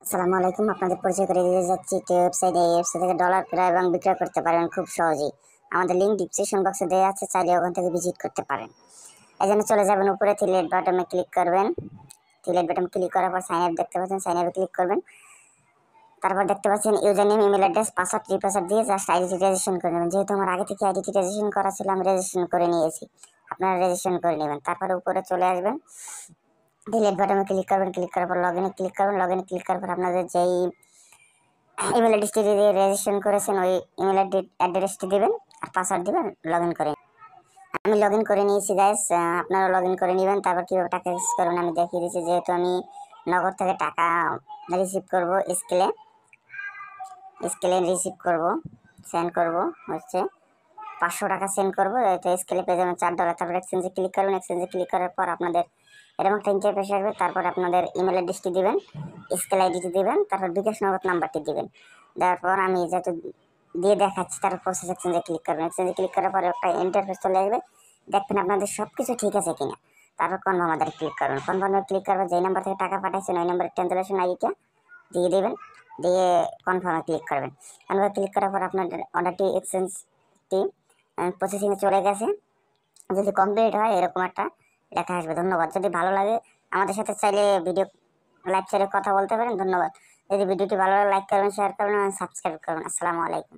আসসালামু আলাইকুম। আপনাদের পরিচয় করে দিতে যাচ্ছি একটি ওয়েবসাইট। এই ওয়েবসাইট থেকে ডলার ক্রয় এবং বিক্রয় করতে পারেন খুব সহজেই। আমাদের লিঙ্ক ডিসক্রিপশন বক্সে দেওয়া আছে, চাইলে ওখান থেকে ভিজিট করতে পারেন। এই জন্য চলে যাবেন উপরে থ্রি বাটনে ক্লিক করবেন। থ্রি বাটন ক্লিক করার পর সাইন আপ দেখতে পাচ্ছেন, সাইন আপে ক্লিক করবেন। তারপর দেখতে পাচ্ছেন user name, email address, password, re-password দিয়ে জাস্ট আইডিটি রেজিস্ট্রেশন করে নেবেন। যেহেতু আমার আগে থেকে আইডিটি রেজিস্ট্রেশন করা ছিল, আমি রেজিস্ট্রেশন করে নিয়েছি। আপনারা রেজিস্ট্রেশন করে নেবেন। তারপরে উপরে চলে আসবেন, ডিলিট বাটনে ক্লিক করবেন। ক্লিক করার পর লগ ইনে ক্লিক করবেন। লগ ইনে ক্লিক করার পর আপনাদের যেই ইমেল অ্যাড্রেসটি দিয়ে রেজিস্ট্রেশন করেছেন ওই ইমেল অ্যাড্রেসটি দেবেন আর পাসওয়ার্ড দিবেন, লগ ইন করে। আমি লগ ইন করে নিয়েছি গাইস, আপনারা লগ ইন করে নেবেন। তারপর কীভাবে টাকা রিসিভ করবেন আমি দেখিয়ে দিচ্ছি। যেহেতু আমি নগদ থেকে টাকা রিসিভ করব, স্কেলে রিসিভ করব, সেন্ড করব হচ্ছে 500 টাকা সেন্ড করবো। এটা স্কেলে পেয়ে যাবেন $4। তারপর এক্সচেঞ্জে ক্লিক করবেন। এক্সচেঞ্জে ক্লিক করার পর আপনাদের এরকম একটা ইন্টারফেস আসবে। তারপর আপনাদের ইমেল অ্যাড্রেসটি দিবেন, স্কেল আইডিটি দিবেন, তারপর বিকাশ নগদ নাম্বারটি দিবেন। দেওয়ার পর আমি যেহেতু দিয়ে দেখাচ্ছি, তারপর প্রসেস এক্সচেঞ্জে ক্লিক করবেন। এক্সচেঞ্জে ক্লিক করার পর একটা ইন্টারফেস চলে আসবে, দেখবেন আপনাদের সব কিছু ঠিক আছে কিনা। তারপর কনফার্ম আমাদের ক্লিক করবেন। কনফার্মে ক্লিক করবেন, যেই নাম্বার থেকে টাকা পাঠাইছেন ওই নাম্বারের ট্রানজাকশন আইডিটা দিয়ে দেবেন, দিয়ে কনফার্মে ক্লিক করবেন। কনফার্মে ক্লিক করার পর আপনাদের অর্ডারটি এক্সচেঞ্জটি প্রসেসিংয়ে চলে গেছে। যদি কমপ্লিট হয় এরকম একটা লেখা আসবে। ধন্যবাদ। যদি ভালো লাগে আমাদের সাথে চাইলে ভিডিও লাইভ চ্যাটে কথা বলতে পারেন। ধন্যবাদ। যদি ভিডিওটি ভালো লাগে লাইক করবেন, শেয়ার করবেন এবং সাবস্ক্রাইব করবেন। আসসালামু আলাইকুম।